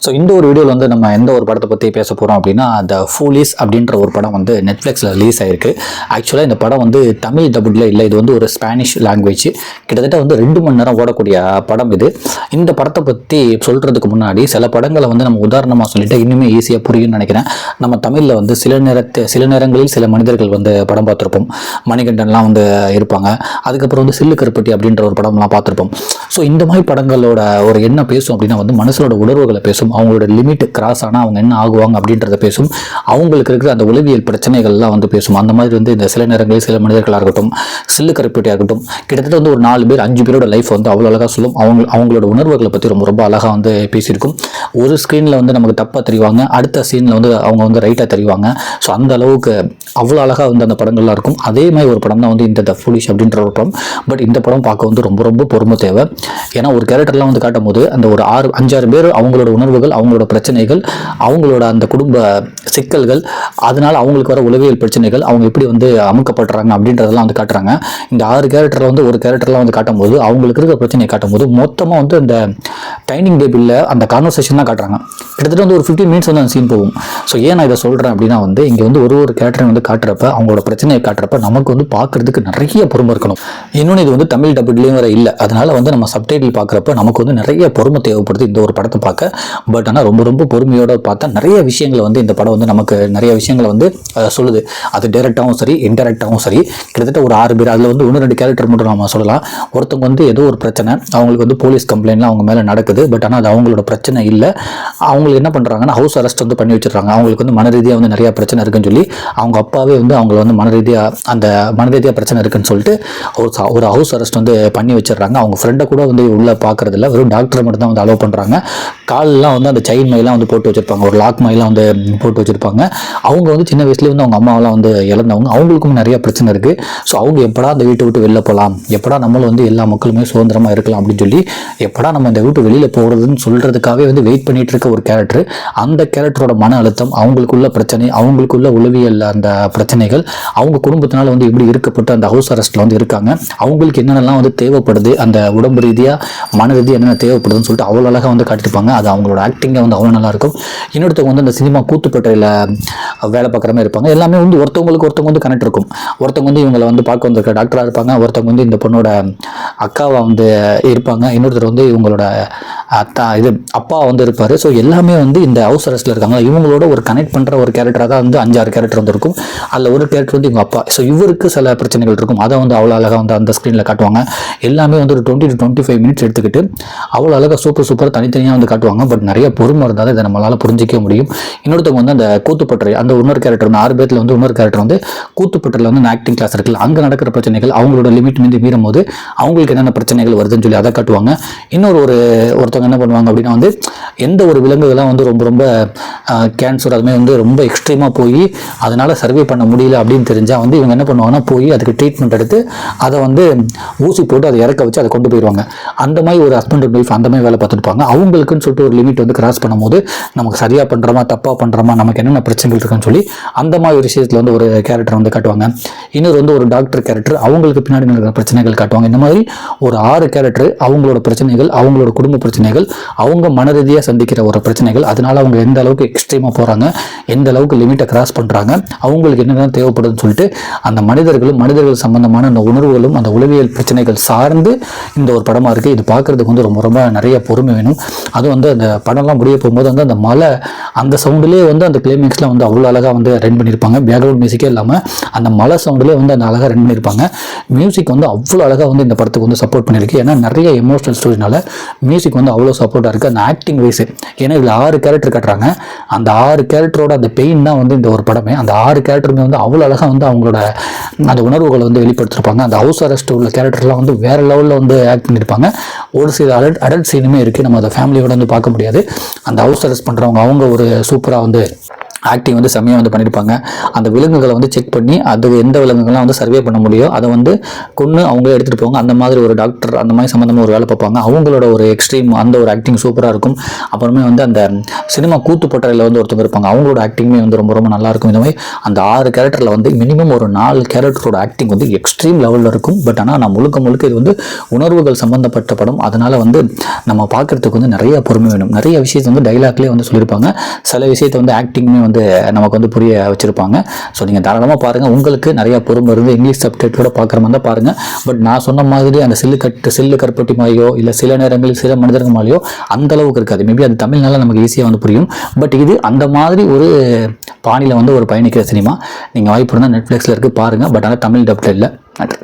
So இந்த ஒரு வீடியோவில் வந்து நம்ம எந்த ஒரு படத்தை பற்றி பேச போகிறோம் அப்படின்னா த ஃபூலிஸ் அப்படின்ற ஒரு படம் வந்து நெட்ஃப்ளிக்ஸில் ரிலீஸ் ஆயிருக்கு. ஆக்சுவலாக இந்த படம் வந்து தமிழ் டபுளில் இல்லை, இது வந்து ஒரு ஸ்பானிஷ் லாங்குவேஜ். கிட்டத்தட்ட வந்து 2 மணி நேரம் ஓடக்கூடிய படம் இது. இந்த படத்தை பற்றி சொல்கிறதுக்கு முன்னாடி சில படங்களை வந்து நம்ம உதாரணமாக சொல்லிட்டு இன்னுமே ஈஸியாக புரியும்னு நினைக்கிறேன். நம்ம தமிழில் வந்து சில நேரங்களில் சில மனிதர்கள் வந்து படம் பார்த்துருப்போம். மணிகண்டன்லாம் வந்து இருப்பாங்க. அதுக்கப்புறம் வந்து சில்லு கருப்பட்டி அப்படின்ற ஒரு படம்லாம் பார்த்துருப்போம். ஸோ இந்த மாதிரி படங்களோட ஒரு என்ன பேசும் அப்படின்னா வந்து மனசோட உணர்வுகளை பேசும், அவங்களோட லிமிட் கிராஸ் ஆனால் அவங்க என்ன ஆகுவாங்க அப்படின்றத பேசும், அவங்களுக்கு இருக்கிற அந்த உளவியல் பிரச்சனைகள்லாம் வந்து பேசும். அந்த மாதிரி வந்து இந்த சில நேரங்களில் சில மனிதர்களாக இருக்கட்டும், சில்லு கருப்பட்டியாக இருக்கட்டும், கிட்டத்தட்ட வந்து ஒரு 4 பேர் 5 பேரோட லைஃப் வந்து அவ்வளோ அழகாக சொல்லும். அவங்களோட உணர்வுகளை பற்றி ரொம்ப ரொம்ப அழகாக வந்து பேசியிருக்கும். ஒரு ஸ்க்ரீனில் வந்து நமக்கு தப்பாக தெரிவாங்க, அடுத்த சீனில் வந்து அவங்க வந்து ரைட்டாக தெரிவாங்க. ஸோ அந்த அளவுக்கு அவ்வளோ அழகாக வந்து அந்த படங்கள்லாம் இருக்கும். அதே மாதிரி ஒரு படம் தான் வந்து இந்த த ஃபூலிஷ் அப்படின்ற ஒரு படம். பட் இந்த படம் பார்க்க வந்து ரொம்ப ரொம்ப பொறுமை தேவை. ஏன்னா ஒரு கேரக்டர்லாம் வந்து காட்டும் போது அந்த ஒரு 5-6 பேர் அவங்களோட உணர்வுகள், அவங்களோட பிரச்சனைகள், அவங்களோட அந்த குடும்ப சிக்கல்கள், அதனால அவங்களுக்கு வர உளவியல் பிரச்சனைகள், அவங்க எப்படி வந்து அமுக்கப்படுறாங்க அப்படின்றதெல்லாம் வந்து காட்டுறாங்க. இந்த 6 கேரக்டர்ல வந்து ஒரு கேரக்டர்லாம் வந்து காட்டும் போது அவங்களுக்கு இருக்கிற பிரச்சனையை காட்டும் போது மொத்தமாக வந்து அந்த டைனிங் டேபிளில் அந்த கான்வர்சேஷன் தான் காட்டுறாங்க. கிட்டத்தட்ட வந்து ஒரு 15 மினிட்ஸ் வந்து அந்த சீன் போகும். ஸோ ஏன் நான் இதை சொல்கிறேன் அப்படின்னா வந்து இங்கே வந்து ஒரு கேரக்டரை வந்து காட்டுறப்ப, அவங்களோட பிரச்சனையை காட்டுறப்ப நமக்கு வந்து பார்க்கறதுக்கு நிறைய பொறுமை இருக்கணும். இன்னொன்று இது வந்து தமிழ் டபுள்லேயும் வர இல்லை, அதனால வந்து நம்ம சப்டைட்டில் பார்க்குறப்ப நமக்கு வந்து நிறைய பொறுமை தேவைப்படுது இந்த ஒரு படத்தை பார்க்க. பட் ஆனால் ரொம்ப ரொம்ப பொறுமையோடு பார்த்தா நிறைய விஷயங்களை வந்து இந்த படம் வந்து நமக்கு நிறைய விஷயங்களை வந்து சொல்லுது. அது டைரக்டாகவும் சரி இன்டெரக்டாகவும் சரி. கிட்டத்தட்ட ஒரு 6 பேர், அதில் வந்து 1-2 கேரக்டர் மட்டும் நம்ம சொல்லலாம். ஒருத்தவங்க வந்து ஏதோ ஒரு பிரச்சனை, அவங்களுக்கு வந்து போலீஸ் கம்ப்ளைண்ட்லாம் அவங்க மேலே நடக்குது. பட் ஆனால் அது அவங்களோட பிரச்சனை இல்லை. அவங்களுக்கு என்ன பண்ணுறாங்கன்னா ஹவுஸ் அரெஸ்ட் வந்து பண்ணி வச்சிடறாங்க. அவங்களுக்கு வந்து மனரீதியாக வந்து நிறைய பிரச்சனை இருக்குன்னு சொல்லி அவங்க அப்பாவே வந்து அவங்கள வந்து மனரீதியாக பிரச்சனை இருக்குன்னு சொல்லிட்டு ஒரு ஹவுஸ் அரெஸ்ட் வந்து பண்ணி வச்சிடறாங்க. அவங்க ஃப்ரெண்டை கூட வந்து உள்ள பார்க்கறது இல்லை, வெறும் டாக்டரை மட்டும் தான் வந்து அலோவ் பண்ணுறாங்க. கால்லாம் வந்து அந்த செயின் மாதிரிலாம் வந்து போட்டு வச்சிருப்பாங்க, ஒரு லாக் மாதிரிலாம் வந்து போட்டு வச்சிருப்பாங்க. அவங்க வந்து சின்ன வயசுலேயே வந்து அவங்க அம்மாவெல்லாம் வந்து இழந்தவங்க, அவங்களுக்கும் நிறைய பிரச்சனை இருக்குது. ஸோ அவங்க எப்படா அந்த வீட்டை விட்டு வெளில போகலாம், எப்படா நம்மளும் வந்து எல்லா மக்களுமே சுதந்திரமாக இருக்கலாம் அப்படின்னு சொல்லி எப்படா நம்ம இந்த வீட்டு வெளியில் போகிறதுன்னு சொல்கிறதுக்காகவே வந்து வெயிட் பண்ணிட்டு இருக்க ஒரு கேரக்டர். அந்த கேரக்டரோட மன அழுத்தம், அவங்களுக்குள்ள பிரச்சனை, அவங்களுக்குள்ள உளவியல் அந்த பிரச்சனைகள், அவங்க குடும்பத்தினால வந்து எப்படி இருக்கப்பட்டு அந்த ஹவுஸ் அரெஸ்ட்டில் வந்து இருக்காங்க, அவங்களுக்கு என்னென்னலாம் வந்து தேவைப்படுது, அந்த உடம்பு ரீதியாக மன ரீதியாக என்னென்ன தேவைப்படுதுன்னு சொல்லிட்டு அவ்வளோ அழகாக வந்து காட்டியிருப்பாங்க. அது அவங்களோட ஆக்டிங்கை வந்து அவ்வளோ நல்லாயிருக்கும். இன்னொருத்தவங்க வந்து அந்த சினிமா கூத்துப்பட்டையில் வேலை பார்க்குற மாதிரி இருப்பாங்க. எல்லாமே வந்து ஒருத்தவங்க வந்து கனெக்ட் இருக்கும். ஒருத்தவங்க வந்து இவங்களை வந்து பார்க்க வந்திருக்க டாக்டராக இருப்பாங்க, ஒருத்தவங்க வந்து இந்த பொண்ணோட அக்காவாக வந்து இருப்பாங்க, இன்னொருத்தர் வந்து இவங்களோட அப்பா வந்து இருப்பார். ஸோ எல்லாமே வந்து இந்த ஹவுஸ் அரெஸ்ட்டில் இருக்காங்க. இவங்களோட ஒரு கனெக்ட் பண்ணுற ஒரு கேரக்டராக தான் வந்து 5-6 கேரக்டர் வந்து இருக்கும். அதில் ஒரு கேரக்டர் வந்து இவங்க அப்பா. ஸோ இவருக்கு சில பிரச்சனைகள் இருக்கும், அதை வந்து அவ்வளோ அழகாக வந்து அந்த ஸ்க்ரீனில் காட்டுவாங்க. எல்லாமே வந்து ஒரு 20 to 25 மினிட்ஸ் எடுத்துக்கிட்டு அவ்வளோ அழகாக சூப்பர் தனித்தனியாக வந்து காட்டுவாங்க. பட் நிறைய பொறுமை இருந்தால் இதை நம்மளால் புரிஞ்சிக்க முடியும். இன்னொருத்தவங்க வந்து அந்த கூத்துப்பட்டறை, அந்த இன்னொரு கேரக்டர் வந்து 6 பேர்த்தில் வந்து இன்னொரு கேரக்டர் வந்து கூத்துப்பட்டறையில் வந்து ஆக்டிங் கிளாஸ் இருக்குல்ல, அங்கே நடக்கிற பிரச்சனைகள், அவங்களோட லிமிட் மீது மீறும் போது அவங்களுக்கு என்னென்ன பிரச்சனைகள் வருதுன்னு சொல்லி அதை காட்டுவாங்க. ஒருத்தவங்க என்ன பண்ணுவாங்க அப்படின்னா வந்து எந்த ஒரு விலங்குகள்லாம் வந்து ரொம்ப கேன்சர் அதுமாதிரி வந்து ரொம்ப எக்ஸ்ட்ரீமாக போய் அதனால் சர்வே பண்ண முடியல அப்படின்னு தெரிஞ்சால் வந்து இவங்க என்ன பண்ணுவாங்கன்னா போய் அதுக்கு ட்ரீட்மெண்ட் எடுத்து அதை வந்து ஊசி போட்டு அதை இறக்க வச்சு அதை கொண்டு போயிடுவாங்க. அந்த மாதிரி ஒரு ஹஸ்பண்ட் அண்ட் ஒய்ஃப் அந்த மாதிரி வேலை பார்த்துருப்பாங்க. அவங்களுக்குன்னு சொல்லிட்டு ஒரு லிமிட் வந்து கிராஸ் பண்ணும்போது நமக்கு சரியாக பண்ணுறோமா தப்பாக பண்ணுறோமா, நமக்கு என்னென்ன பிரச்சனைகள் இருக்குன்னு சொல்லி அந்த மாதிரி ஒரு விஷயத்தில் வந்து ஒரு கேரக்டர் வந்து காட்டுவாங்க. இன்னொரு வந்து ஒரு டாக்டர் கேரக்டர், அவங்களுக்கு பின்னாடி நடக்கிற பிரச்சனைகள் காட்டுவாங்க. இந்த மாதிரி ஒரு 6 கேரக்டர், அவங்களோட பிரச்சனைகள், அவங்களோட குடும்ப பிரச்சனைகள், அவங்க மனரீதியாக சந்திக்கிற ஒரு பிரச்சனைகள், அதனால அவங்க எந்த அளவுக்கு எக்ஸ்ட்ரீமாக போகிறாங்க, எந்த அளவுக்கு லிமிட்டை கிராஸ் பண்ணுறாங்க, அவங்களுக்கு என்னென்ன தேவைப்படுதுன்னு சொல்லிட்டு அந்த மனிதர்கள் சம்பந்தமான அந்த உணர்வுகளும் அந்த உளவியல் பிரச்சனைகள் சார்ந்து இந்த ஒரு படமாக இருக்குது. இது பார்க்குறதுக்கு வந்து ரொம்ப நிறைய பொறுமை வேணும். அது வந்து அந்த படம்லாம் முடிய போகும்போது வந்து அந்த மலை அந்த சவுண்டுலேயே வந்து அந்த கிளைமேக்ஸ்லாம் வந்து அவ்வளோ அழகாக வந்து ரன் பண்ணியிருப்பாங்க. பேக்ரவுண்ட் மியூசிக்கே இல்லாமல் அந்த மலை சவுண்டுலேயே வந்து அந்த அழகாக ரன் பண்ணியிருப்பாங்க. மியூசிக் வந்து அவ்வளோ அழகாக வந்து இந்த படத்துக்கு வந்து சப்போர்ட் பண்ணியிருக்கு. ஏன்னா நிறைய எமோஷனல் ஸ்டோரினால மியூசிக் வந்து அவ்வளோ சப்போர்ட்டாக இருக்குது. அந்த ஆக்டிங் வைஸ், ஏன்னா இதில் 6 கேரக்டர் காட்டுறாங்க. அந்த 6 கேரக்டரோட அந்த பெயின் தான் வந்து இந்த ஒரு படமே. அந்த 6 கேரக்டருமே வந்து அவ்வளோ அழகாக வந்து அவங்களோட அந்த உணர்வுகளை வந்து வெளிப்படுத்திருப்பாங்க. அந்த ஹவுஸ் அரெஸ்ட் உள்ள கேரக்டர்லாம் வந்து வேறு லெவலில் வந்து ஆக்ட் பண்ணியிருப்பாங்க. ஒரு சில அடல்ட் சீனுமே இருக்குது, நம்ம அதை ஃபேமிலியோட வந்து பார்க்க முடியாது. அந்த ஹவுஸ் அரெஸ்ட் பண்ணுறவங்க அவங்க ஒரு சூப்பராக வந்து ஆக்டிங் வந்து செம்மையாக வந்து பண்ணியிருப்பாங்க. அந்த விலங்குகளை வந்து செக் பண்ணி அது எந்த விலங்குகள்லாம் வந்து சர்வே பண்ண முடியும் அதை வந்து கொன்று அவங்களே எடுத்துகிட்டு போவாங்க. அந்த மாதிரி ஒரு டாக்டர் அந்த மாதிரி சம்மந்தமாக ஒரு வேலை பார்ப்பாங்க. அவங்களோட ஒரு எக்ஸ்ட்ரீம் அந்த ஒரு ஆக்டிங் சூப்பராக இருக்கும். அப்புறமே வந்து அந்த சினிமா கூத்துப்பட்டறையில் வந்து ஒருத்தவங்க இருப்பாங்க, அவங்களோட ஆக்டிங்குமே வந்து ரொம்ப ரொம்ப நல்லாயிருக்கும். இந்த மாதிரி அந்த 6 கேரக்டரில் வந்து மினிமம் ஒரு 4 கேரக்டரோட ஆக்டிங் வந்து எக்ஸ்ட்ரீம் லெவலில் இருக்கும். பட் ஆனால் நான் முழுக்க இது வந்து உணர்வுகள் சம்மந்தப்பட்ட படம். அதனால் வந்து நம்ம பார்க்குறதுக்கு வந்து நிறைய பொறுமை வேணும். நிறைய விஷயத்தை வந்து டைலாக்லேயே வந்து சொல்லியிருப்பாங்க. சில விஷயத்தை வந்து ஆக்டிங்குமே வந்து நமக்கு வந்து புரிய வச்சுருப்பாங்க. ஸோ நீங்கள் தாராளமாக பாருங்கள். உங்களுக்கு நிறைய பொறுமை இருந்து இங்கிலீஷ் சப்டைட்டிலோட பார்க்குற மாதிரி தான் பாருங்கள். பட் நான் சொன்ன மாதிரி அந்த சில்லு கருப்பட்டி மாதிரியோ இல்லை சில நேரங்களில் சில மனிதர்கள் மாதிரியோ அந்த அளவுக்கு இருக்காது. மேபி அது தமிழ்னால நமக்கு ஈஸியாக வந்து புரியும். பட் இது அந்த மாதிரி ஒரு பாணியில் வந்து ஒரு பயணிக்கிற சினிமா. நீங்கள் வாய்ப்பு இருந்தால் நெட்ஃப்ளிக்ஸில் இருக்குது பாருங்கள். பட் ஆனால் தமிழ் டப்ல இல்லை. நன்றி.